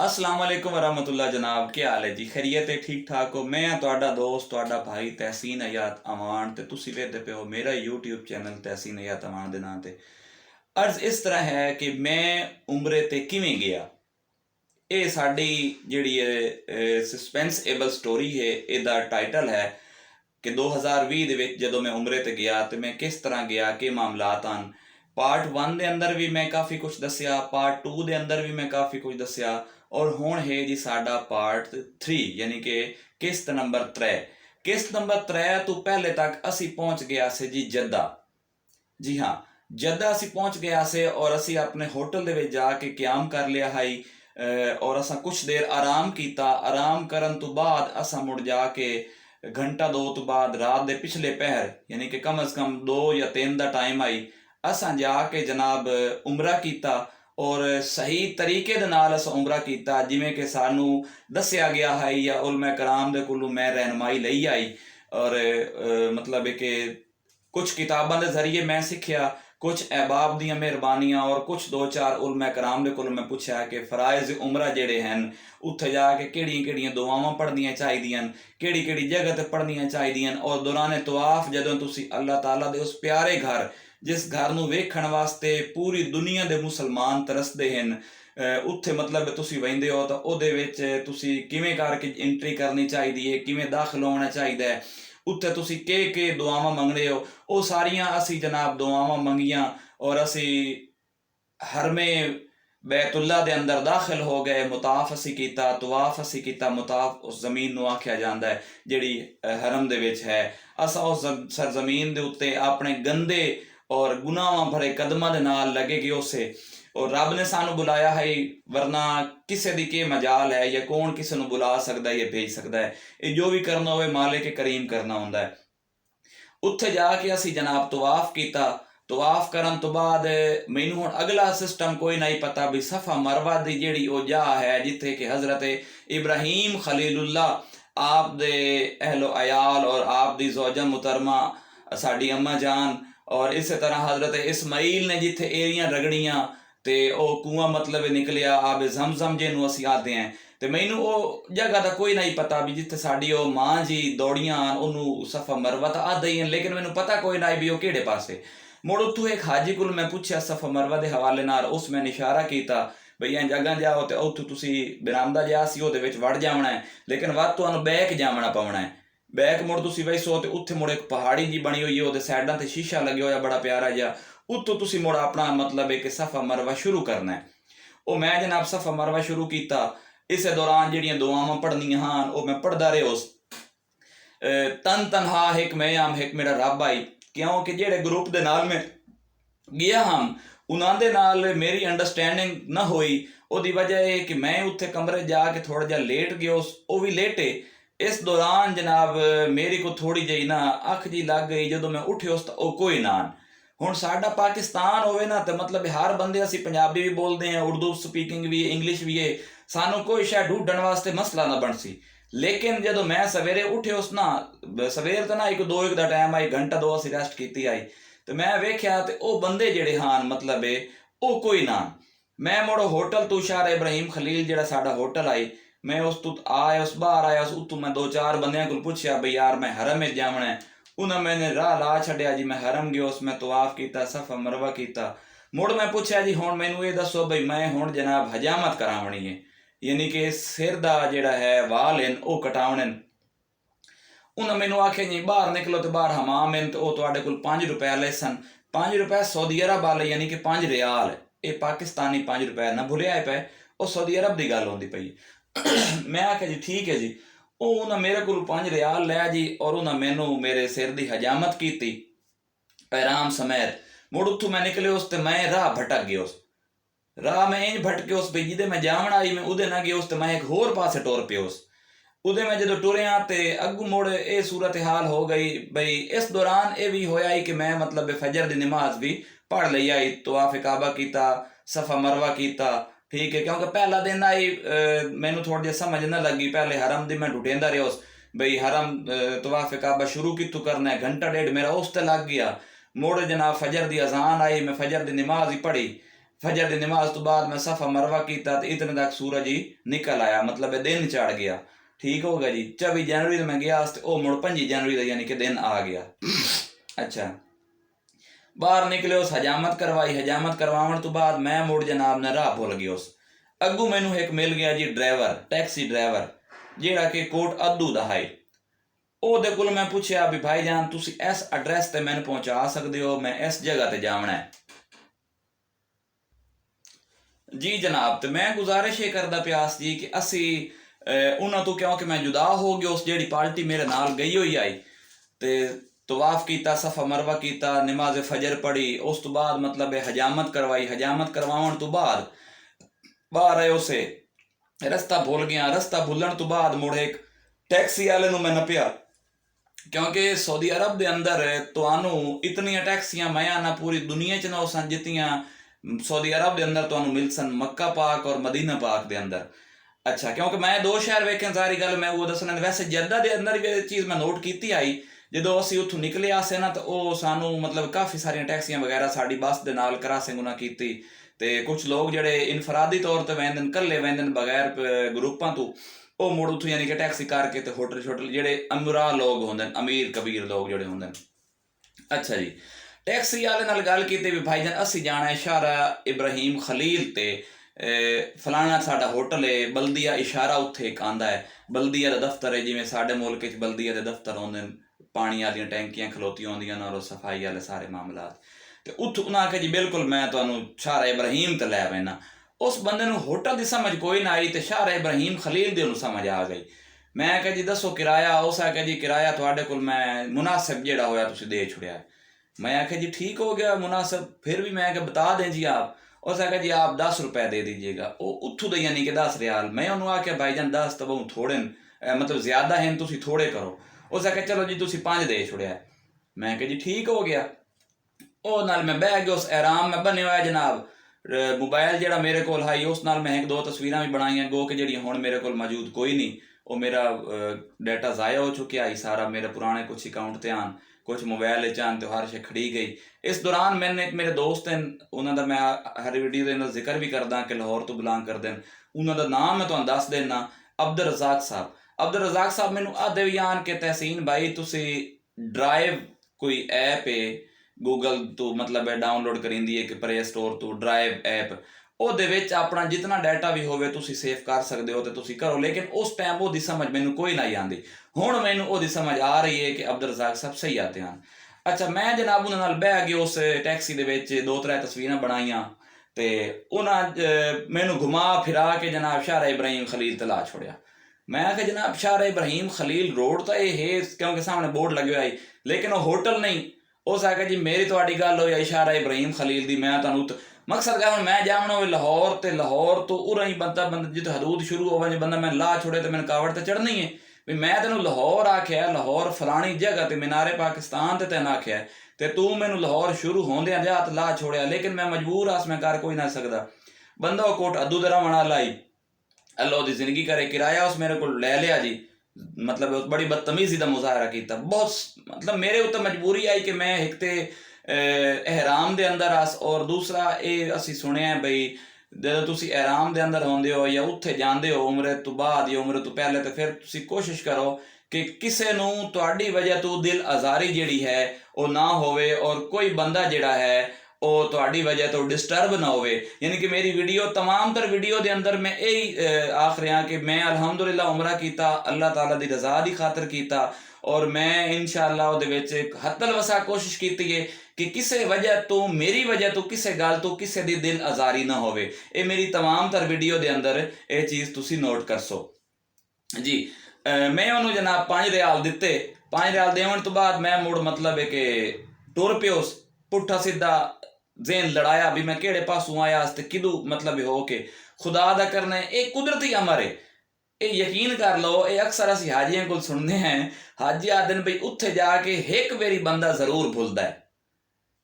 अस्सलाम वालेकुम वरहमतुल्लाह जनाब, क्या हाल है जी? खैरियत है? ठीक ठाक हो? मैं ਤੁਹਾਡਾ ਦੋਸਤ, ਤੁਹਾਡਾ ਭਾਈ ਤਹਿਸੀਨ ਹਯਾਤ ਅਮਾਨ ਤੇ ਤੁਸੀਂ ਵੇਖਦੇ ਪਏ ਹੋ ਮੇਰਾ YouTube ਚੈਨਲ ਤਹਿਸੀਨ ਹਯਾਤ ਅਮਾਨ ਦੇ ਨਾਂ ਤੇ। ਅਰਜ਼ ਇਸ ਤਰ੍ਹਾਂ ਹੈ ਕਿ ਮੈਂ ਉਮਰੇ ਤੇ ਕਿਵੇਂ ਗਿਆ। ਇਹ ਸਾਡੀ ਜਿਹੜੀ ਸਸਪੈਂਸਏਬਲ ਸਟੋਰੀ ਹੈ, ਇਹਦਾ ਟਾਈਟਲ ਹੈ ਕਿ 2020 ਦੇ ਵਿੱਚ ਜਦੋਂ ਮੈਂ ਉਮਰੇ ਤੇ ਗਿਆ ਤੇ ਮੈਂ ਕਿਸ ਤਰ੍ਹਾਂ ਗਿਆ, ਕੀ ਮਾਮਲਾਤ ਹਨ। ਪਾਰਟ 1 ਦੇ ਅੰਦਰ ਵੀ ਮੈਂ ਕਾਫੀ ਕੁਝ ਦੱਸਿਆ, ਪਾਰਟ 2 ਦੇ ਅੰਦਰ ਵੀ ਮੈਂ ਕਾਫੀ ਕੁਝ ਦੱਸਿਆ, ਔਰ ਹੁਣ ਹੈ ਜੀ ਸਾਡਾ ਪਾਰਟ 3 ਯਾਨੀ ਕਿ ਕਿਸ਼ਤ ਨੰਬਰ 3। ਕਿਸ਼ਤ ਨੰਬਰ 3 ਤੋਂ ਪਹਿਲੇ ਤੱਕ ਅਸੀਂ ਪਹੁੰਚ ਗਿਆ ਸੀ ਜੀ ਜੱਦਾ। ਜੀ ਹਾਂ, ਜੱਦਾ ਅਸੀਂ ਪਹੁੰਚ ਗਿਆ ਸੀ ਔਰ ਅਸੀਂ ਆਪਣੇ ਹੋਟਲ ਦੇ ਵਿੱਚ ਜਾ ਕੇ ਕਿਆਮ ਕਰ ਲਿਆ ਹੈ ਔਰ ਅਸਾਂ ਕੁਛ ਦੇਰ ਆਰਾਮ ਕੀਤਾ। ਆਰਾਮ ਕਰਨ ਤੋਂ ਬਾਅਦ ਅਸਾਂ ਮੁੜ ਜਾ ਕੇ घंटा 2 ਤੋਂ ਬਾਅਦ ਰਾਤ ਦੇ ਪਿਛਲੇ ਪਹਿਰ ਯਾਨੀ ਕਿ ਕਮ ਅਜ਼ ਕਮ 2 ਜਾਂ 3 ਦਾ ਟਾਈਮ ਆਈ, ਅਸਾਂ ਜਾ ਕੇ ਜਨਾਬ ਉਮਰਾ ਕੀਤਾ ਔਰ ਸਹੀ ਤਰੀਕੇ ਦੇ ਨਾਲ ਅਸਾਂ ਉਮਰਾ ਕੀਤਾ ਜਿਵੇਂ ਕਿ ਸਾਨੂੰ ਦੱਸਿਆ ਗਿਆ ਹੈ ਜਾਂ ਉਲਮਾ ਕਰਾਮ ਦੇ ਕੋਲੋਂ ਮੈਂ ਰਹਿਨਮਾਈ ਲਈ ਆਈ। ਔਰ मतलब है कि कुछ किताबों के जरिए मैं सीखिया, कुछ अहबाब दियाँ मेहरबानियाँ और कुछ 2-4 उलमा कराम दे कोलों मैं पूछा कि फराइज उमरा जेड़े हैं उत्थे जाके किहड़ियां दुआवां पढ़नियां चाहिदियां, किहड़ी जगह ते पढ़नियां चाहिदियां। और दौरान तवाफ जदों तुसी अल्लाह ताला दे उस प्यारे घर जिस घर नूं वेखण वास्ते पूरी दुनिया दे मुसलमान तरसदे हैं उत्थे मतलब तुसी वहिंदे हो तो उहदे विच तुसी किवें करके एंट्री करनी चाहिदी है, किवें दाखिल होना चाहिदा है, उत्थे तुसी के दुआवां मंगदे हो, वो सारियां असी जनाब दुआवां मंगियां और असी हरमे बैतुल्ला दे अंदर दाखिल हो गए। मुताफ असी कीता, तवाफ असी कीता। मुताफ उस जमीन नूं आख्या जांदा है जिहड़ी हरम दे विच है। असां उस सरजमीन दे उत्ते अपने गंदे और गुनाहां भरे कदमां दे नाल लगे गए उसे और रब ने सानू बुलाया है, वरना किसी दी के मजाल है या कौन किसी नूं बुला सकता है या भेज सकता है। ये जो भी करना होवे मालिक करीम करना हुंदा है। उत्थे जाके असी जनाब तवाफ कीता। तवाफ करन तो बाद मैनू हुण अगला सिस्टम कोई नहीं पता भी सफ़ा मरवा दी जिहड़ी ओ जा है जिथे कि हज़रत इब्राहीम खलीलुल्लाह आप दे अहलो अयाल और आप दी ज़ौजा मुहतरमा साडी अम्मा जान और इस तरह हज़रत इस्माइल ने जिथे एरियां रगड़ियां ते ओ कुआं मतलब निकलिया आब जमजम जिहनूं असीं आखदे हैं। तो मैनू वो जगह का कोई नहीं पता भी जिथे साडी ओ माँ जी दौड़ियां उन्होंने सफ़ा मरवा तो आदि हैं, लेकिन मैनू पता कोई नहीं भी वो किहड़े पासे। मुड़ उत्थों एक हाजी कोल मैं पूछा सफ़ा मरवा के हवाले नाल, उस मैं इशारा किया बई इंज अगां जाओ तो उत्थों तुसी बरामदा जिहा सी उहदे विच वड़ जावना है, लेकिन वध तुहानूं बैक जावना पवना है। बैक मुड़ तुसी वैसो तो उत्थे मुड़ एक पहाड़ी जी बनी हुई है, उहदे साइडां ते शीशा लगे होया बड़ा प्यारा जिहा, उत्थों तुसी मुड़ अपना मतलब है कि सफ़ा मरवा शुरू करना है। वो मैं जनाब सफ़ा मरवा शुरू किया। इस दौरान जिहड़ियां दुआवां पढ़नियां हां वो मैं पढ़दा रहा उस तन तनहा हिक मैं आम हिक मेरा रब आई, क्योंकि जिहड़े ग्रुप दे नाल मैं गया हम उन्हां दे नाल मेरी अंडरस्टैंडिंग ना हुई। उहदी वजह है कि मैं उत्थे कमरे जाके थोड़ा जिहा लेट गया, वो भी लेटे। इस दौरान जनाब मेरी को थोड़ी जी ना अख जी लग गई, जो मैं उठे उस तो कोई नान। हुण साडा पाकिस्तान होवे ना तो मतलब हर बंदे असी पंजाबी भी बोलते हैं, उर्दू स्पीकिंग भी इंग्लिश भी है, सानू कोई शायद ढूंढण वास्ते मसला ना बन सी। लेकिन जो मैं सवेरे उठे उस ना सवेर तो ना 1-2 का टाइम आई, घंटा 2 असी रेस्ट की आई तो मैं वेख्या तो वो बंदे जिहड़े हान मतलब है वो कोई ना। मैं मुड़ होटल तो शारा इब्राहीम खलील जिहड़ा साडा होटल आई, मैं उस तो आया उस बाहर आया उस मैं 2-4 बंदियां को पूछया बई यार मैं हरम में जावना है। उन्हें मैंने राह ला छड्या जी, मैं हरम गया उस मैं तवाफ किया, सफ़ा मरवा किया। मुड़ मैं पूछया जी हुण मैनू ये दसो बई मैं हुण जनाब हजामत करावनी है यानी कि सिर दा जिहड़ा है वाल हैं वो कटावणे। उन्हें मैनू आख्या जी बाहर निकलो तो बाहर हमाम हैं तो तुहाडे कोल 5 रुपए ले सन। 5 रुपए सऊदी अरब वाले यानी कि 5 रियाल, ये पाकिस्तानी 5 रुपए ना भुलिया पे, वो सऊदी अरब की गल होंदी पई। मैं आख्या जी ठीक है जी। उन्हें मेरे को 5 रियाल लिया जी और उन्हें मैनू मेरे सिर की हजामत की पैराम समेत। मुड़ उतों मैं निकले उस ते मैं राह भटक गया। उस राह में इंज भटके उस बई जिदे मैं जावण आई मैं उदे ना गया उस ते मैं एक होर पासे टुर पे उस उदे मैं जो टुरया तो अगू मुड़ ये सूरत हाल हो गई बई। इस दौरान ये भी होया कि मैं मतलब फजर की नमाज भी पढ़ ली आई, तवाफ काबा किया, सफ़ा मरवा किया, ठीक है। क्योंकि पहला दिन आई मैनू थोड़ी जी समझ ना लगी, पहले हरम दी मैं ढूंढेंदा रहा उस बई हरम तवाफ काबा शुरू कितों करना है, घंटा 1.5 मेरा उस ते लग गया। मुड़ जनाब फजर की अजान आई, मैं फजर की नमाज ही पढ़ी। फजर की नमाज तो बाद मैं सफ़ा मरवा किया तो इतने तक सूरज ही निकल आया, मतलब दिन चढ़ गया। ठीक हो गया जी। 24 जनवरी तो मैं गया तो मुड़ 5 जनवरी का यानी कि दिन आ गया। अच्छा, बाहर निकले, उस हजामत करवाई, हजामत करवाने तो बाद मैं मुड़ जनाब ने राह भुल गया। उस अगू मैनू एक मिल गया जी ड्राइवर, टैक्सी ड्राइवर, जिहड़ा कि कोट अद्दू दा है। ਉਹਦੇ ਕੋਲ मैं पूछया भी भाई जान तुसी इस एड्रैस ते मैंने पहुंचा सकते हो, मैं इस जगह ते जावना है। जी जनाब, तो मैं गुजारिश ये करदा प्यास जी कि असी उन्होंने तो, क्योंकि मैं जुदा हो गया, उस जेड़ी पार्टी मेरे नाल गई हुई आई ते तवाफ किया, सफ़ा मरवा किया, नमाज फजर पढ़ी, उस तो बाद मतलब हजामत करवाई, हजामत करवाने तो बाद बाहर आए उसे रस्ता भुल गया। रस्ता भुलन तो बाद मुड़ एक टैक्सी वाले मैं नपिया, क्योंकि सऊदी अरब के अंदर तो इतनिया टैक्सियां मैं ना पूरी दुनिया च ना सन जितनियां सऊदी अरब के अंदर तो मिल सन मक्का पाक और मदीना पाक के अंदर। अच्छा, क्योंकि मैं 2 शहर वेखे, सारी गल मैं वो दसना। वैसे जद्दा के अंदर भी चीज़ मैं नोट की आई, जो असी उतों निकले आसे ना तो वह सानू मतलब काफ़ी सारिया टैक्सियां वगैरह साड़ी बस के नाल क्रॉसिंग उन्हें की। ते कुछ लोग जड़े इनफरादी तौर पर वेंदन, कल्ले वेंदन बगैर ग्रुपां तो, वो मुड़ उतों यानी कि टैक्सी करके तो होटल शोटल जेडे अमरा लोग होंदे, अमीर कबीर लोग जोड़े होंदे। अच्छा जी, टैक्सी वाले नाल गल की भी भाई जान असी जाना है इशारा इब्राहिम खलील ते फलाना साडा होटल है, बल्दिया इशारा उत्थे एक आंदा है, बल्दिया का दफ्तर है, जिमें साडे मुल्क च बल्दिया के दफ्तर होंदे, पानी वाली टैंकियां खलोतियां होंदियां और सफाई वाले सारे मामलात। तो उत्थों उन्हें आखे जी बिल्कुल मैं तुहानू शाहरा इब्राहिम ते लै पैना। उस बंदे नू होटल की समझ कोई ना आई तो शाहरा इब्राहिम खलील दी समझ आ गई। मैं आख्या जी दसो किराया, उस आख्या जी किराया तुहाडे कोल मैं मुनासिब जेड़ा होया तुसीं दे छुड़िया है। मैं आख्या जी ठीक हो गया मुनासिब, फिर भी मैं आख्या बता दें जी आप। उस आख्या जी आप 10 रुपए दे दीजिएगा। वो उतों दे यानी कि 10 रियाल। मैं उन्होंने आख्या भाईजान 10 तो बहुत थोड़े मतलब ज्यादा हैं, तुसीं थोड़े करो। उस आख्या चलो जी तुसीं 5 दे छुड़िया। मैं आख्या जी ठीक हो गया। ਉਹ ਨਾਲ मैं बह गया उस आराम में बने हुआ जनाब। मोबाइल ਜਿਹੜਾ मेरे को है उस नाल मैं 1-2 तस्वीर भी बनाई गो कि जी हुण मेरे को मौजूद कोई नहीं। वो मेरा डाटा ज़ाया हो चुका है सारा, मेरे पुराने कुछ अकाउंट ते आन, कुछ मोबाइल आन, तो हर शे खड़ी गई। इस दौरान मैंने एक मेरे दोस्त हैं, उन्होंने मैं हर वीडियो के जिक्र भी करदा कि लाहौर तो बिलोंग करते हैं। उन्होंने नाम मैं तुहानू दस देना, अब्दुल रज़ाक साहब। अब्दुल रज़ाक साहब मैनू आदे भी आन के तहसीन भाई तुसी ड्राइव कोई ऐप है गूगल तो मतलब डाउनलोड करींदी है कि प्ले स्टोर तो ड्राइव ऐप, ਉਹਦੇ ਵਿੱਚ ਆਪਣਾ ਜਿੰਨਾ ਡਾਟਾ ਵੀ ਹੋਵੇ ਤੁਸੀਂ ਸੇਵ ਕਰ ਸਕਦੇ ਹੋ ਤੇ ਤੁਸੀਂ ਕਰੋ। ਲੇਕਿਨ ਉਸ ਟਾਈਮ ਉਹਦੀ ਸਮਝ ਮੈਨੂੰ ਕੋਈ ਨਾ ਆਉਂਦੀ। ਹੁਣ ਮੈਨੂੰ ਉਹਦੀ ਸਮਝ ਆ ਰਹੀ ਹੈ ਕਿ ਅਬਦੁਲ ਰਜ਼ਾਕ ਸਾਹਿਬ ਸਹੀ ਆਤੇ ਹਨ। ਅੱਛਾ, ਮੈਂ ਜਨਾਬ ਉਹਨਾਂ ਨਾਲ ਬਹਿ ਕੇ ਉਸ ਟੈਕਸੀ ਦੇ ਵਿੱਚ 2-3 ਤਸਵੀਰਾਂ ਬਣਾਈਆਂ ਤੇ ਉਹਨਾਂ ਮੈਨੂੰ ਘੁਮਾ ਫਿਰਾ ਕੇ ਜਨਾਬ ਸ਼ਾਹਰਾ ਇਬਰਾਹੀਮ ਖਲੀਲ ਤੇ ਲਾ ਛੋੜਿਆ। मैं आख्या जनाब शाहरा इब्राहिम खलील रोड तो ये है, क्योंकि सामने बोर्ड लगे हुआ है, लेकिन वो होटल नहीं। उस आख्या जी मेरी थोड़ी गल हुई इशारा इब्राहिम खलील दी, मैं तुहानू मकसद क्या मैं जावना हो लाहौर ते लाहौर तो उरा ही बंदा जितो हदूद शुरू हो बंदा मैं ला छोड़े तो मैंने कावड़ तो चढ़नी है भी मैं तेन लाहौर आख्या, लाहौर फलानी जगह ते मीनारे पाकिस्तान ते तेन आख्या ते तू मैनू लाहौर शुरू होंदे जा ला छोड़िया। लेकिन मैं मजबूर आस, मैं कर कोई ना सकदा। बंदा वो कोट अद्दू दरा वना लाई अल्लाह दी जिंदगी करे, किराया उस मेरे को ले लिया जी। मतलब बड़ी बदतमीजी का मुजाहरा किया, बहुत मतलब मेरे उत्ते मजबूरी आई कि मैं एक ते एहराम दे अंदर आस, और दूसरा ये असी सुनिया बई ਜਦੋਂ ਤੁਸੀਂ एहराम ਦੇ ਅੰਦਰ ਹੁੰਦੇ ਹੋ ਜਾਂ ਉੱਥੇ ਜਾਂਦੇ ਹੋ ਉਮਰੇ ਤੋਂ ਬਾਅਦ ਜਾਂ ਉਮਰੇ ਤੋਂ ਪਹਿਲੇ, ਤਾਂ ਫਿਰ ਤੁਸੀਂ ਕੋਸ਼ਿਸ਼ ਕਰੋ ਕਿ ਕਿਸੇ ਨੂੰ ਤੁਹਾਡੀ ਵਜ੍ਹਾ ਤੋਂ ਦਿਲ ਆਜ਼ਾਰੀ ਜਿਹੜੀ ਹੈ ਉਹ ਨਾ ਹੋਵੇ, ਔਰ ਕੋਈ ਬੰਦਾ ਜਿਹੜਾ ਹੈ ਉਹ ਤੁਹਾਡੀ ਵਜ੍ਹਾ ਤੋਂ डिस्टर्ब ना होवे। यानी कि मेरी वीडियो तमाम तर वीडियो के अंदर मैं यही आख रहा कि मैं अलहमदुलिल्लाह उमरा किया, अल्लाह ताला दी रज़ा दी खातर किया, और मैं इंशाअल्लाह उहदे विच हत्तल वसा कोशिश की है कि किसी वजह तो मेरी वजह तो किसी गल तो किसी दी दिल आजारी ना होवे। ये मेरी तमाम तर वीडियो के अंदर ये चीज़ तुसी नोट कर सो जी। मैं उन्होंने जनाब 5 रियाल दिते। 5 रियाल देवन तो बाद मैं मुड़ मतलब है कि टुर पियो पुट्ठा सीधा जेन लड़ाया भी मैं केड़े पासों आया ते किदू मतलब हो के खुदा दा करना ये कुदरती अमर है। ये यकीन कर लो, ये अक्सर असी हाजियां को सुनते हैं, हाजी आदन भाई उत्थे जाके एक बारी बंदा जरूर भुलता है।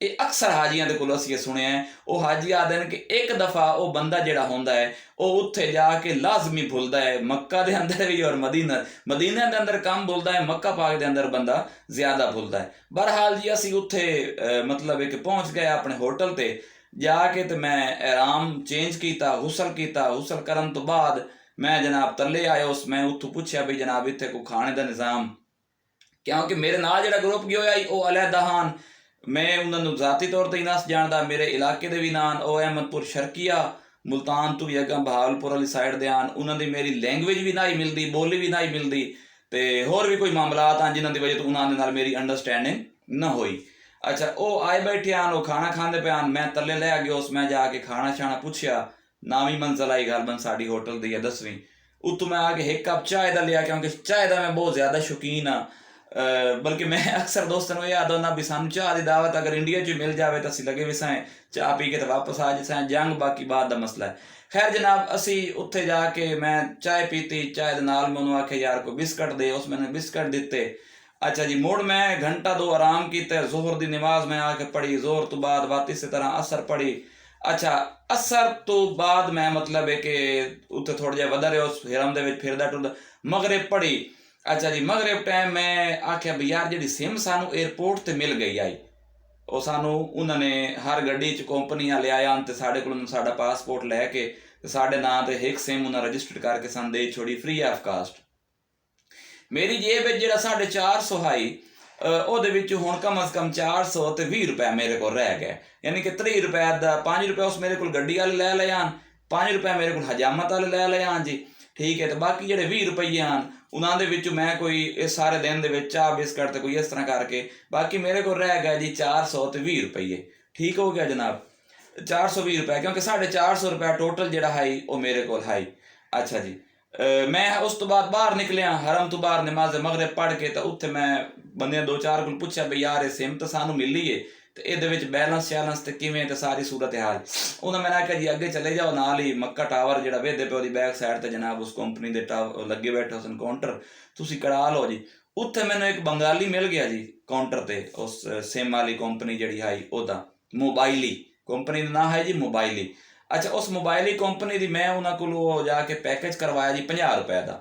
ये अक्सर हाजियां दे कोल असीं सुनिया है, वो हाजी आदन कि एक दफ़ा वो बंदा जिहड़ा होंदा है वो उत्थे जाके लाजमी भुलता है। मक्का दे अंदर भी और मदीना दे अंदर कम भुलता है, मक्का पाक दे अंदर बंदा ज़्यादा भुलता है। बहरहाल जी असीं उत्थे मतलब कि पहुँच गए अपने होटल ते। जाके तो मैं आराम चेंज किया, हुसल किया। हुसल करन तो बाद मैं जनाब तले आया उस, मैं उत्थों पूछया भी जनाब इत्थे कोई खाने का निज़ाम, क्योंकि मेरे नाल जिहड़ा ग्रुप गया होया वो अलहदा हान, मैं उन्होंने ज़ाती तौर पर ही नस जानदा, मेरे इलाके दे भी नान, ओ अहमदपुर शर्किया मुल्तान तो भी अगर बहावलपुर वाली साइड दे आन, उन्होंने मेरी लैंग्वेज भी नहीं मिलती, बोली भी नहीं मिलती, तो होर भी कोई मामलात हैं जिन्हों की वजह तो उन्होंने नाल मेरी अंडरस्टैंडिंग न हुई। अच्छा वो आए बैठे आन, वो खाना खाते पे आन, मैं तले लै गया उस, मैं जाके खाना शाना पूछया, नावी मंजिल आई गालबन साड़ी होटल दी है 10वीं, उत्तों मैं आके एक कप चाय का लिया, क्योंकि चाय का मैं बहुत ज़्यादा शौकीन हाँ। बल्कि मैं अक्सर दोस्तों को याद होना भी सानू चाह की दावत अगर इंडिया च मिल जाए तो असं लगे भी साएं चाह पी के तो वापस आ जाए जंग, बाकी बाद का मसला है। खैर जनाब असी उत्थे जाके मैं चाय पीती, चाय के नाल मैं उन्होंने आखे यार कोई बिस्कट दे, उस मैंने बिस्कट दिते। अच्छा जी मुड़ मैं घंटा दो आराम किया, जोहर की नमाज मैं आके पढ़ी, जोहर तो बाद बात इस तरह असर पढ़ी। अच्छा असर तो बाद मैं मतलब है कि उत्थे थोड़ा जिहा वधा रहा उस हिरम दे विच फिरदा टुरदा, मगरिब पढ़ी। अच्छा जी मगरिब टाइम मैं आख्या भी यार जी सिम सानू एयरपोर्ट ते मिल गई आई, ਉਹ ਸਾਨੂੰ ਉਹਨਾਂ ਨੇ हर गड्डी च कंपनियां ले आया ਤੇ ਸਾਡੇ ਕੋਲੋਂ ਸਾਡਾ ਪਾਸਪੋर्ट लैके ਤੇ ਸਾਡੇ ਨਾਂ ਤੇ ਇੱਕ सिम ਉਹਨਾਂ रजिस्टर करके ਸਾਨੂੰ ਦੇ छोड़ी फ्री ऑफ कास्ट। मेरी जेब ਵਿੱਚ ਜਿਹੜਾ 450 हाई ਉਹਦੇ ਵਿੱਚ ਹੁਣ कम अज कम 420 रुपए मेरे को रह गए, यानी कि 30 रुपए ਦਾ 5 रुपए उस मेरे को गड्डी वाले लै ले आन, 5 रुपए मेरे को हजामत वाले लै ले आन जी, ठीक है। तो बाकी ਜਿਹੜੇ 20 रुपये आन उन्होंने विच मैं कोई इस सारे दिन दे विच चाह बिस्कट तो कोई इस तरह करके बाकी मेरे को रह गया जी 420 रुपये। ठीक हो गया जनाब 420 रुपये, क्योंकि 450 रुपया टोटल जोड़ा है वो मेरे को है। अच्छा जी मैं उस तो बाद बाहर निकलिया, हरम तो बाहर नमाज मगरिब पढ़ के, तो उत्थे मैं बंदे 2-4 को पूछा भी यार ये सिम तो सानू मिली है, तो ये बैलेंस शैलेंस तो किमें, तो सारी सूरत हाल। उन्होंने मैंने आख्या जी अगे चले जाओ, नाल ही मक्का टावर जो वेदे पे वो बैक साइड ते जनाब उस कंपनी के टावर लगे बैठे उस काउंटर, तुसी कढ़ा लो जी। उत्थे मैंने एक बंगाली मिल गया जी काउंटर ते, उस सिम वाली कंपनी जी है ओदा, मोबाइली कंपनी का नाम है जी मोबाइली। अच्छा उस मोबाइली कंपनी की मैं उन्होंने को जाके पैकेज करवाया जी 50 रुपए का।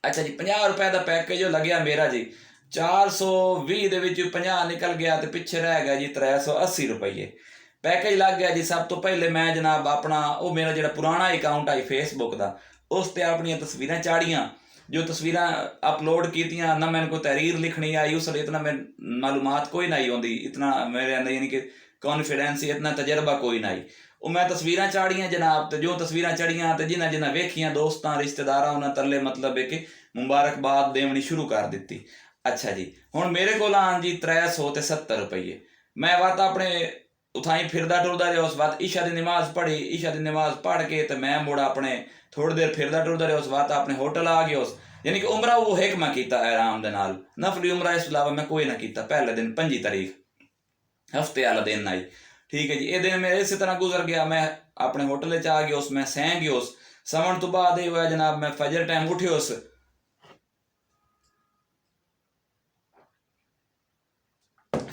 अच्छा जी 50 रुपए का पैकेज लग्या मेरा जी 420 ਦੇ ਵਿੱਚ 50 निकल गया, तो पिछे रह गया जी 380 रुपये पैकेज लग गया जी। सब तो पहले मैं जनाब अपना वो मेरा जो पुराना अकाउंट आई फेसबुक का, उस पर अपन तस्वीरें चाड़ियाँ, जो तस्वीर अपलोड कीतियाँ ना, मैंने कोई तहरीर लिखनी आई उस इतना मेरे मालूमात कोई नहीं आती, इतना मेरे अंदर यानी कि कॉन्फिडेंस इतना तजर्बा कोई नहीं। वो मैं तस्वीर चाड़ियाँ जनाब, तो जो तस्वीर चढ़ियाँ तो जिन्हें जिन्हें वेखियाँ दोस्तों रिश्तेदार उन्हें तले मतलब है कि मुबारकबाद देवनी शुरू कर दी। अच्छा जी हुण मेरे को आन जी 370 रुपये। मैं वत अपने उथाई फिरदा टुरदा रहा, उस वत ईशा की नमाज पढ़ी, ईशा की नमाज पढ़ के तो मैं मुड़ अपने थोड़ी देर फिरदा टुरदा रहा, उस वत अपने होटल आ गया उस, यानी कि उमरा वो एक मैं किया आराम दे नाल, नफली उमरा इस अलावा मैं कोई ना किया। पहले दिन 5 तारीख हफ्ते वाला दिन आई, ठीक है जी। ये दिन मेरे इस तरह गुजर गया, मैं अपने होटल आ गया उस, मैं सह गया उस, सवन तो बाद ये हुआ जनाब मैं फजर टाइम उठे उस,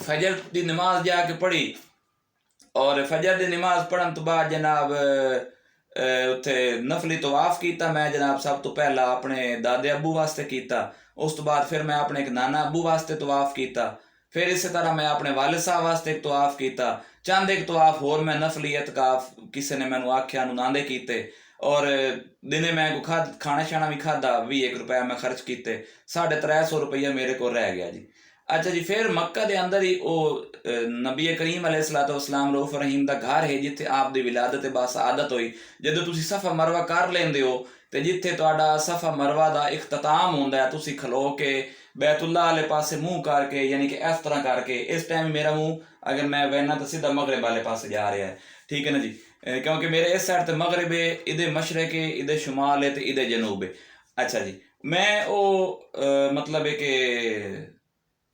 फजर की नमाज जाके पढ़ी, और फजर की नमाज पढ़न तो बाद जनाब उत्थे नफली तवाफ किया मैं जनाब, सब तो पहला अपने दादे अबू वास्ते किया, उस तो बाद फिर मैं अपने एक नाना अबू वास्ते तवाफ किया, फिर इस तरह मैं अपने वालिद साहब वास्ते एक तवाफ किया, चंद एक तवाफ होर मैं नफली एतकाफ किसी ने मैनू आख्या नांदे कीते, और दिने मैं को खाना शाना भी खादा, 21 रुपया मैं खर्च किए, 350 रुपया मेरे को रह गया जी। अच्छा जी फिर मक्का के अंदर ही वो नबी करीम अलैहिस्सलाम रऊफ रहीम का घर है जिथे आप दी विलादत बस आदत हुई, जदों तुसी सफ़ा मरवा कर लेंदे हो तो जिथे तुहाडा सफ़ा मरवा का इख्तिताम होंदा है, तुसी खलो के बैतुल्ला वाले पासे मुँह करके, यानी कि इस तरह करके, इस टाइम मेरा मुँह अगर मैं वहना तो सीधा मगरब वाले पासे जा रहा है, ठीक है ना जी, क्योंकि मेरे इस साइड तो मगरब है, इधर मशरक है, इधर शुमाल है, तो इधर जनूब है। अच्छा जी मैं वो मतलब है कि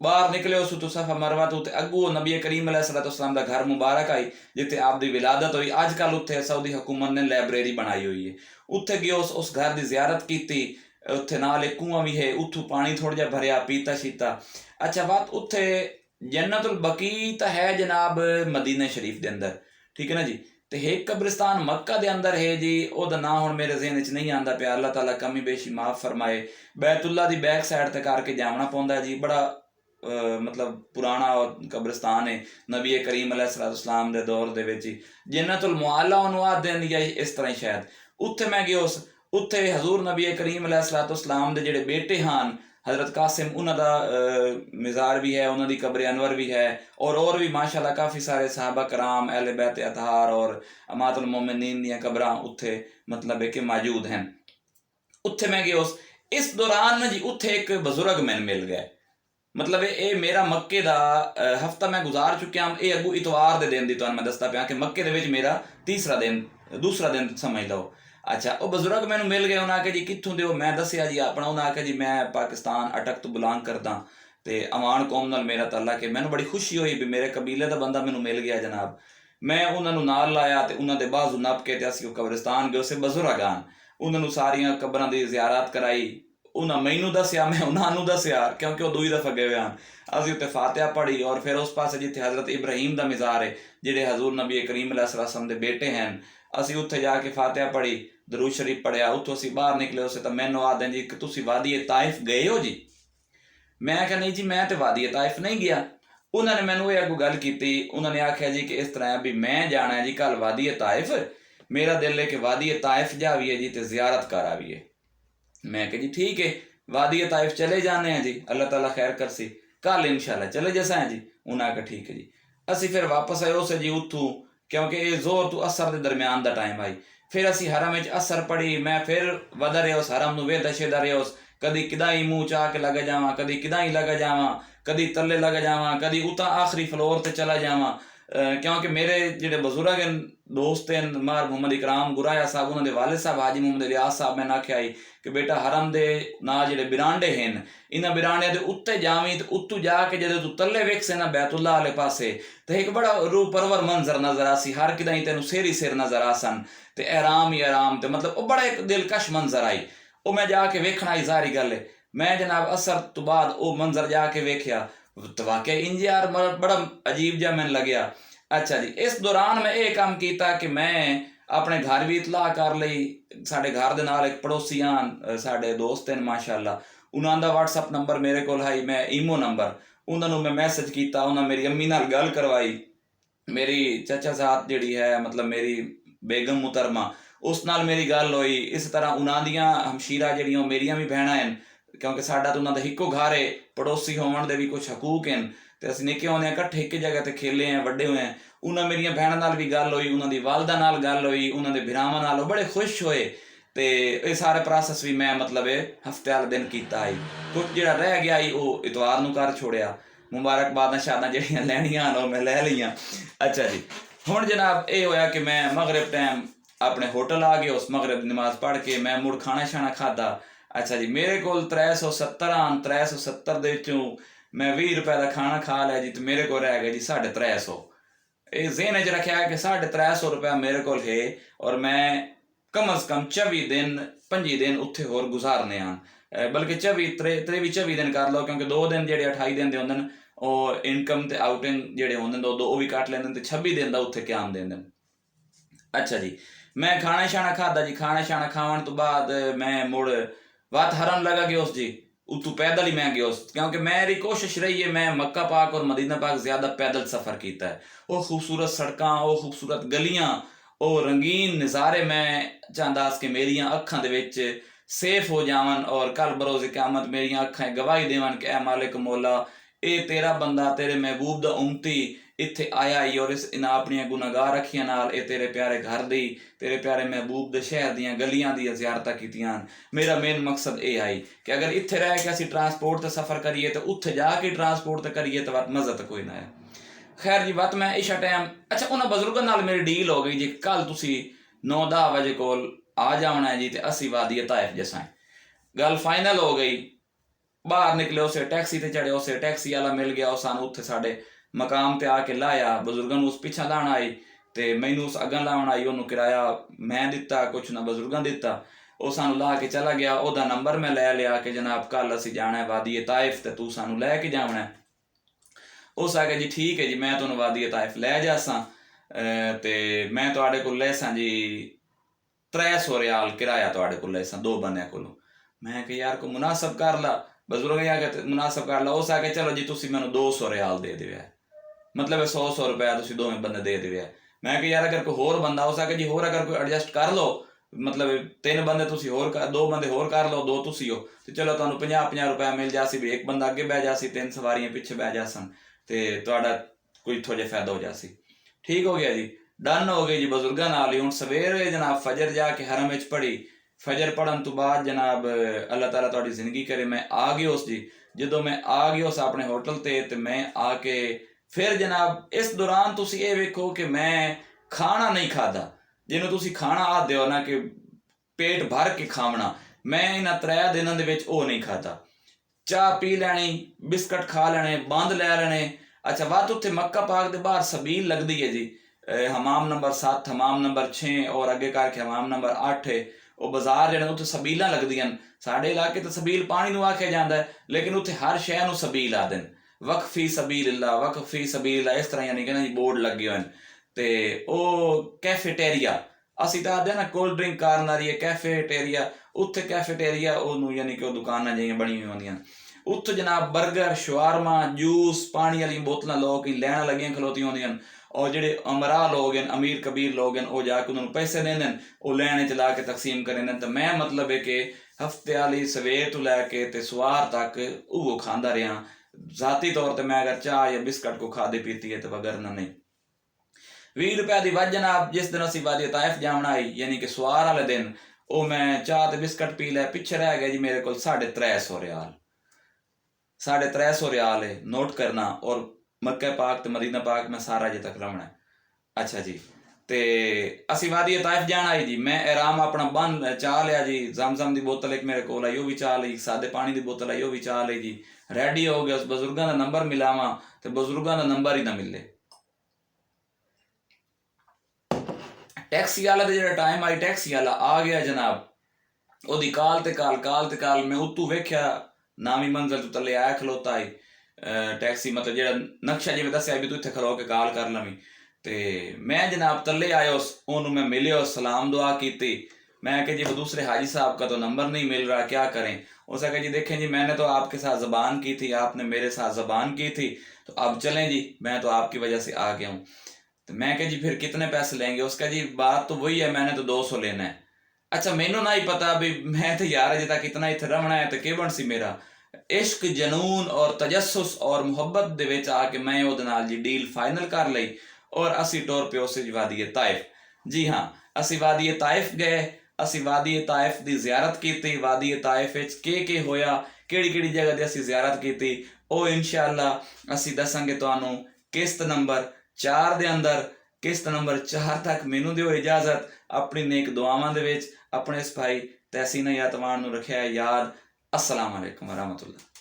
बाहर निकले उस तो सफा मरवा तो अगू नबी करीम अलैहिस्सलाम का घर मुबारक आई जिथे आपकी विलादत हुई। अजकल उत्थे सऊदी हुकूमत ने लाइब्रेरी बनाई हुई है, उत्थे गए उस घर की जियारत की, उत्थे नाल एक कुआं भी है, उथू पानी थोड़ा जिहा भरिया पीता शीता। अच्छा बात उत्थे जन्नतुल बकी तो है जनाब मदीना शरीफ के अंदर, ठीक है ना जी, तो एक कब्रिस्तान मक्का के अंदर है जी, ओदा नाम हुण मेरे ज़हन च नहीं आंदा पिया, अल्लाह ताला कमी बेशी माफ़ फरमाए। बैतुल्ला की बैक साइड ते करके जावना पौंदा जी, बड़ा मतलब पुराना कब्रिस्तान है नबी करीम अलैहिस्सलाम दे दौर दे विच जन्नतुल मुअल्ला उहनूं आखदे ने या इस तरह शायद उत्थे मैं गया उस उत्थे हजूर नबी करीम अलैहिस्सलाम दे जिहड़े बेटे हन हज़रत कासिम उन्हां दा मज़ार भी है, उन्हां दी कब्र अनवर भी है और भी माशाअल्लाह काफ़ी सारे सहाबा कराम अहले बैत अतहार और अमातुल मोमिनीन दियां कब्रां उत्थे मतलब है कि मौजूद हैं। उत्थे मैं गया उस इस दौरान ना जी उत्थे एक बजुर्ग मैन मिल गए मतलब ये मेरा मक्के दा हफ्ता मैं गुजार चुकिया ये अगू इतवार दे दिन दी तुहानूं मैं दसदा पिया कि मक्के दे विच मेरा तीसरा दिन दूसरा दिन समझ लो। अच्छा वो बजुर्ग मैनू मिल गए उन्हें आख्या जी कित्थों दे हो मैं दस्सिया जी अपना उन्हें आख्या जी मैं पाकिस्तान अटक तो बिलोंग करदा ते अवान कौम नाल मेरा ताल्लुक है मैनू बड़ी खुशी हुई भी मेरे कबीले दा बंदा मैनू मिल गया जनाब। मैं उन्होंने नाल लाया तो उन्होंने बाजू नप के असीं कब्रिस्तान गए उसे बजुर्ग आन उन्होंने सारिया कब्रां दी ज़ियारत कराई उन्हें मैनू दस्सिया मैं उन्होंने दस्सिया क्योंकि वो दूई दफ़ा गए हैं असीं उत्ते फातिहा पढ़ी और फिर उस पासे जिथे हज़रत इब्राहीम दा मज़ार है जिहड़े हजूर नबी करीम अलैहिस्सलाम दे बेटे हैं असीं उत्थे जाके फातिहा पढ़ी दरूद शरीफ पढ़िया उत्थों असीं बाहर निकले उसे तो मैनू आखदे जी कि तुसीं वादी ताइफ गए हो जी। मैं आख्या नहीं जी मैं तो वादी ताइफ नहीं गया। उन्होंने मैनू ये अगू गल की उन्होंने आख्या जी कि इस तरह भी मैं जाना है जी कल वादी ताइफ मेरा दिल है कि वादी ताइफ जाविए जी तो ज़ियारत कर आविए। मैं कहा जी ठीक है वादी ताइफ चले जाने हैं जी अल्लाह ताला खैर करसी कल इंशाल्लाह चले जैसा है जी। उन्हें आख्या ठीक है जी असी फिर वापस आए उस जी उतों क्योंकि ये जोर तो असर के दरम्यान का टाइम आई फिर असी हरम असर पढ़ी मैं फिर वध रहा उस हरम वेद छेदा रहा उस कदी किदा ही मुँह चाह के लग जावा कदी किदा ही लग जावा कदी तले लग जावा कदी उता आखिरी फ्लोर ते चला जावा क्योंकि मेरे जिहड़े बजुर्ग हैं दोस्त हैं मार मुहम्मद इकराम गुराया साहब उन्होंने वालिद साहब हाजी मुहम्मद इलियास साहब मैंने आख्या ही कि बेटा हरम दे ना जिहड़े बिरांडे हैं इन्हां बिरांडे दे उत्ते जावी तो उत्तू जाके जदों तू तले वेखसे ना बैतुल्ला वाले पासे तो एक बड़ा रूह परवर मंजर नजर आसी हर किदाई तेनू सिर ही सिर नजर आसन ते आराम ही आराम ते मतलब वो बड़ा एक दिलकश मंजर आई वो मैं जाके वेखना ही सारी गल है। मैं जनाब असर तो बाद वो मंजर जाके वेख्या तो वाकई इंज यार बड़ा अजीब जहा मैंने लग्या। अच्छा जी इस दौरान मैं ये काम किया कि मैं अपने घर भी इतलाह कर ली साढ़े घर दे नाल एक पड़ोसी आन साढ़े दोस्त हैं माशाअल्लाह उन्हों का व्हाट्सअप नंबर मेरे को है मैं ईमो नंबर उन्होंने मैं मैसेज किया उन्हें मेरी अम्मी नाल गल करवाई मेरी चाचा साहब जिहड़ी है मतलब मेरी बेगम मुहतरमा उस नाल मेरी गल हुई इस तरह उन्हां दियां हमशीरा जिहड़ियां मेरियां भी भैणां हैं क्योंकि साडा तो उन्हां दा इक्को घर है पड़ोसी होवन दे भी कुछ हकूक हैं तो असीं निक्के होंदे इकट्ठे एक जगह ते खेले हैं वड्डे हुए हैं। उन्हां मेरियां भैणां नाल भी गल हुई उन्हां दी वालदा नाल गल हुई उन्हां दे भरावां नाल बड़े खुश होए ते ये सारे प्रोसेस भी मैं मतलब हफ्ते वाले दिन कीता है कुछ जिहड़ा रह गया ही वो इतवार नूं कर छोड़िया मुबारकबादां शादां जिहड़ियां लैणियां वो मैं लै लईयां। अच्छा जी हुण जनाब ये होया कि मैं मगरिब टाइम अपने होटल आ गए उस मगरिब नमाज पढ़ के मैं मुड़ खाना शाना खादा। अच्छा जी मेरे को 370 आन 370 दे विचों मैं 20 रुपए का खाना खा लिया जी तो मेरे को रह गया जी 350 ये जेहन च रखा है कि 350 रुपया मेरे को है और मैं कम अज कम 24 दिन 25 दिन उत्थे होर गुजारने आन बल्कि 24 दिन कर लो क्योंकि 2 दिन जेडे 28 दिन दे होंदे न और इनकम ते आउटिंग जेडे होंदे न वो भी कट लेंदे ते 26 दिन दा उत्थे क्याम देंदे न। अच्छा जी मैं खाना शाना खादा जी खाना शाना खावन तो बाद मैं मुड़ वात हरम लगा गया उस जी उतू पैदल ही मैं गया क्योंकि मेरी कोशिश रही है मैं मक्का पाक और मदीना पाक ज्यादा पैदल सफर किया है। वो खूबसूरत सड़कां वो खूबसूरत गलियां वो रंगीन नज़ारे मैं चाहता कि मेरिया अखां दे विच सेफ हो जावन और कल बरोज़े क़यामत मेरिया अखां गवाही देवन कि ऐ मालिक मौला ये तेरा बंदा तेरे महबूब दा उम्मती इत्थे आया ही और इस इन्हां अपनियां गुनाहगार अखियां नाल ये तेरे प्यारे घर दी तेरे प्यारे महबूब दे शहर दियां गलियां दी ज़ियारतां कीतियां। मेरा मेन मकसद ये आई कि अगर इत्थे रह के असीं ट्रांसपोर्ट ते सफ़र करिए तो उत्थे जाके ट्रांसपोर्ट ते करिए तो मज़ा तो कोई ना है। खैर जी बात मैं इशा टाइम अच्छा उन्होंने बजुर्गों नाल मेरी डील हो गई जी कल तुसी 9-10 बजे कोल आ जाना है जी तो असी वादी ताइफ जैसा गल फाइनल हो गई। बाहर निकले उसे टैक्सी ते चढ़े उसे टैक्सी वाला मिल गया उस सानू उत्थे साडे मकाम ते आके लाया बजुर्गों उस पिछा लाण आई ते मैनू उस अगन लाउण आई उन्होंने किराया मैं दिता कुछ ना बजुर्गों दिता वो सानू ला के चला गया ओदा नंबर मैं लै लिया कि जनाब कल असी जाना है वादी ताइफ ते तू सानू लैके जाना है। उस आखे जी ठीक है जी मैं तुहानू वादी ताइफ लै जासा ते मैं तुहाडे कोल लैसा जी 300 रियाल किराया तुहाडे कोल लैसा 2 बंदियां कोलों। मैं कि यार को मुनासब कर ला ਬਜ਼ੁਰਗ ਆ ਕੇ ਮੁਨਾਸਬ ਕਰ ਲਾ, ਉਸ ਆ ਕੇ ਚਲੋ ਜੀ ਤੁਸੀਂ ਮੈਨੂੰ 200 ਰਿਆਲ ਦੇ ਦਿਓ, ਮਤਲਬ 100 ਰੁਪਇਆ ਤੁਸੀਂ ਦੋਵੇਂ ਬੰਦੇ ਦੇ ਦਿਓ। ਮੈਂ ਕਿ ਯਾਰ ਅਗਰ ਕੋਈ ਹੋਰ ਬੰਦਾ ਹੋ ਸਕੇ ਜੀ, ਹੋਰ ਅਗਰ ਕੋਈ ਐਡਜਸਟ ਕਰ ਲਓ, ਮਤਲਬ 3 ਬੰਦੇ ਤੁਸੀਂ ਹੋਰ 2 ਬੰਦੇ ਹੋਰ ਕਰ ਲਓ, 2 ਤੁਸੀਂ ਹੋ, ਤੇ ਚਲੋ ਤੁਹਾਨੂੰ 50-50 ਰੁਪਇਆ ਮਿਲ ਜਾਸੀ ਵੀ, ਇੱਕ ਬੰਦਾ ਅੱਗੇ ਬਹਿ ਜਾਸੀ, 3 ਸਵਾਰੀਆਂ ਪਿੱਛੇ ਬਹਿ ਜਾਸਨ, ਤੇ ਤੁਹਾਡਾ ਕੋਈ ਥੋੜਾ ਜਿਹਾ ਫਾਇਦਾ ਹੋ ਜਾਸੀ। ਠੀਕ ਹੋ ਗਿਆ ਜੀ, ਡਨ ਹੋ ਗਈ ਜੀ ਬਜ਼ੁਰਗਾਂ ਨਾਲ ਹੀ। ਹੁਣ ਸਵੇਰੇ ਜਨਾਬ ਫਜਰ ਜਾ ਕੇ ਹਰਮ ਵਿੱਚ ਪੜ੍ਹੀ, ਫਜਰ ਪੜ੍ਹਨ ਤੋਂ ਬਾਅਦ ਜਨਾਬ ਅੱਲਾਹ ਤਾਲਾ ਤੁਹਾਡੀ ਜ਼ਿੰਦਗੀ ਕਰੇ ਮੈਂ ਆ ਗਈ ਉਸ ਜੀ। ਜਦੋਂ ਮੈਂ ਆ ਗਈ ਉਸ ਆਪਣੇ ਹੋਟਲ ਤੇ ਮੈਂ ਆ ਕੇ ਫਿਰ ਜਨਾਬ ਇਸ ਦੌਰਾਨ ਤੁਸੀਂ ਇਹ ਵੇਖੋ ਕਿ ਮੈਂ ਖਾਣਾ ਨਹੀਂ ਖਾਦਾ, ਜਿਹਨੂੰ ਤੁਸੀਂ ਖਾਣਾ ਆਖਦੇ ਹੋ ਨਾ ਕਿ ਪੇਟ ਭਰ ਕੇ ਖਾਵਣਾ, ਮੈਂ ਇਹਨਾਂ 3 ਦਿਨਾਂ ਦੇ ਵਿੱਚ ਉਹ ਨਹੀਂ ਖਾਦਾ। ਚਾਹ ਪੀ ਲੈਣੀ, ਬਿਸਕਟ ਖਾ ਲੈਣੇ, ਬੰਦ ਲੈ ਲੈਣੇ। ਅੱਛਾ, ਵੱਧ ਉੱਥੇ ਮੱਕਾ ਪਾਕ ਦੇ ਬਾਹਰ ਸਬੀਲ ਲੱਗਦੀ ਹੈ ਜੀ, ਹਮਾਮ ਨੰਬਰ 7, ਹਮਾਮ ਨੰਬਰ 6 ਔਰ ਅੱਗੇ ਕਰਕੇ ਹਮਾਮ ਨੰਬਰ 8 ਹੈ। ਉਹ ਬਾਜ਼ਾਰ ਜਿਹੜੇ ਉੱਥੇ ਸਬੀਲਾਂ ਲੱਗਦੀਆਂ। ਸਾਡੇ ਇਲਾਕੇ ਤੇ ਸਬੀਲ ਪਾਣੀ ਨੂੰ ਆਖਿਆ ਜਾਂਦਾ ਹੈ, ਲੇਕਿਨ ਉੱਥੇ ਹਰ ਸ਼ੈ ਨੂੰ ਸਬੀਲ ਆਖਦੇ ਨੇ। ਵਕਫ ਫੀ ਸਬੀਲਿल्लाह, ਵਕਫ ਫੀ ਸਬੀਲਿल्लाह, ਇਸ ਤਰ੍ਹਾਂ ਯਾਨੀ ਕਿ ਨਾ ਜੀ ਬੋਰਡ ਲੱਗੇ ਹੋਏ ਨੇ। ਤੇ ਉਹ ਕੈਫੇਟੇਰੀਆ ਅਸੀਂ ਤਾਂ ਆਖਦੇ ਨਾ ਕੋਲਡ ਡਰਿੰਕ ਕਾਰਨਰ, ਇਹ ਕੈਫੇਟੇਰੀਆ, ਉੱਥੇ ਕੈਫੇਟੇਰੀਆ ਉਹਨੂੰ ਯਾਨੀ ਕਿ ਉਹ ਦੁਕਾਨਾਂ ਜਿਹੀਆਂ ਬਣੀ ਹੋਈਆਂ ਹੁੰਦੀਆਂ। ਉੱਥੇ ਜਨਾਬ ਬਰਗਰ, ਸ਼ਵਾਰਮਾ, ਜੂਸ, ਪਾਣੀ ਵਾਲੀਆਂ ਬੋਤਲਾਂ ਲੋਕ ਹੀ ਲੈਣਾ ਲੱਗੀਆਂ ਖਲੋਤੀਆਂ ਹੁੰਦੀਆਂ ਹਨ। ਔਰ ਜਿਹੜੇ ਅਮਰਾ ਲੋਕ ਹਨ, ਅਮੀਰ ਕਬੀਰ ਲੋਕ ਹਨ, ਉਹ ਜਾ ਕੇ ਉਹਨਾਂ ਨੂੰ ਪੈਸੇ ਦਿੰਦੇ ਨੇ, ਉਹ ਲੈਣੇ ਚ ਲਾ ਕੇ ਤਕਸੀਮ ਕਰਦੇ ਨੇ। ਤਾਂ ਮੈਂ ਮਤਲਬ ਹੈ ਕਿ ਹਫਤੇ ਵਾਲੀ ਸਵੇਰ ਤੋਂ ਲੈ ਕੇ ਤੇ ਸਵਾਰ ਤੱਕ ਉਹ ਖਾਂਦਾ ਰਿਹਾ। ਜ਼ਾਤੀ ਤੌਰ ਤੇ ਮੈਂ ਅਗਰ ਚਾਹ ਜਾਂ ਬਿਸਕਟ को खादी पीती है तो वगरना नहीं। 20 ਰੁਪਏ ਦੀ ਵੱਧ ਜਨਾਬ ਜਿਸ ਦਿਨ ਅਸੀਂ ਵਾਦੀ ਤਾਇਫ ਜਾਵਣਾ ਆਈ, ਯਾਨੀ ਕਿ ਸਵਾਰ ਵਾਲੇ ਦਿਨ, ਉਹ ਮੈਂ ਚਾਹ ਤੇ ਬਿਸਕਟ ਪੀ ਲਿਆ, ਪਿੱਛੇ ਰਹਿ ਗਿਆ ਜੀ ਮੇਰੇ ਕੋਲ 350 ਰਿਆਲ। 350 ਰਿਆਲ ਹੈ, ਨੋਟ ਕਰਨਾ। ਔਰ ਮੱਕਾ ਪਾਕ ਤੇ ਮਦੀਨਾ ਪਾਕ ਮੈਂ ਸਾਰਾ ਅਜੇ ਤੱਕ ਰਵਣਾ। ਅੱਛਾ ਜੀ, ਤੇ ਅਸੀਂ ਵਾਦੀ ਤਾਇਫ ਜਾਣਾ ਆਈ ਜੀ। ਮੈਂ ਆਰਾਮ ਆਪਣਾ ਬੰਨ ਚਾਹ ਲਿਆ ਜੀ, ਜ਼ਮਜ਼ਮ ਦੀ ਬੋਤਲ ਇੱਕ ਮੇਰੇ ਕੋਲ ਆਈ, ਉਹ ਵੀ ਚਾਹ ਲਈ, ਸਾਦੇ ਪਾਣੀ ਦੀ ਬੋਤਲ ਆਈ, ਉਹ ਵੀ ਚਾਹ ਲਈ ਜੀ। ਰੈਡੀ ਹੋ ਗਿਆ, ਉਸ ਬਜ਼ੁਰਗਾਂ ਦਾ ਨੰਬਰ ਮਿਲਾਵਾਂ ਤੇ ਬਜ਼ੁਰਗਾਂ ਦਾ ਨੰਬਰ ਹੀ ਨਾ ਮਿਲੇ। ਟੈਕਸੀ ਵਾਲਾ ਦੇ ਜਿਹੜਾ ਟਾਈਮ ਆਈ, ਟੈਕਸੀ ਵਾਲਾ ਆ ਗਿਆ ਜਨਾਬ, ਉਹਦੀ ਕਾਲ ਤੇ ਕਾਲ ਮੈਂ ਉੱਤੋਂ ਵੇਖਿਆ ਨਾਵੀਂ ਮੰਜ਼ਿਲ ਤੋਂ ਥੱਲੇ ਆਇਆ ਖਲੋਤਾ ਆਈ ਟੈਕਸੀ, ਮਤਲਬ ਜਿਹੜਾ ਨਕਸ਼ਾ ਜਿਵੇਂ ਦੱਸਿਆ ਵੀ ਤੂੰ ਇੱਥੇ ਖਲੋ ਕੇ ਕਾਲ ਕਰ ਲਵੀਂ। ਤੇ ਮੈਂ जनाब तले आया, ਉਹਨੂੰ मैं मिले, सलाम दुआ की। मैं कि जी वो दूसरे हाजी साहब का तो नंबर नहीं मिल रहा, क्या करें। उसने कहा जी देखें जी, मैंने तो आपके साथ ज़बान की थी, आपने मेरे साथ ज़बान की थी, तो अब चलें जी, मैं तो आपकी वजह से आ गया हूँ। तो मैं कि जी फिर कितने पैसे लेंगे। उसका जी बात तो वही है, मैंने तो 200 लेना है। अच्छा, मैनू ना ही पता भी मैं तो यार अजे तक इतना इत्थे रवना है, तो के बन सी मेरा इश्क, जनून और तजस्सुस और मुहब्बत दे विच आके मैं ਉਹਦੇ ਨਾਲ जी डील फाइनल कर ਲਈ और असी टोर पे उस वादी ताइफ। जी हाँ, असी वादी ताइफ गए, असी वादी ताइफ की जियारत की। वादी ताइफ के होया, किहड़ी जगह की असी जियारत की, ਉਹ इंशाअल्लाह असी दसांगे तुहानू किस्त नंबर 4 ਦੇ अंदर। किस्त नंबर 4 तक मैनू दिओ इजाजत, अपनी नेक दुआवां दे विच अपने इस भाई तहसीन हयात अमान नू रखिया याद। अस्सलाम वालेकुम वरहमतुल्लाह।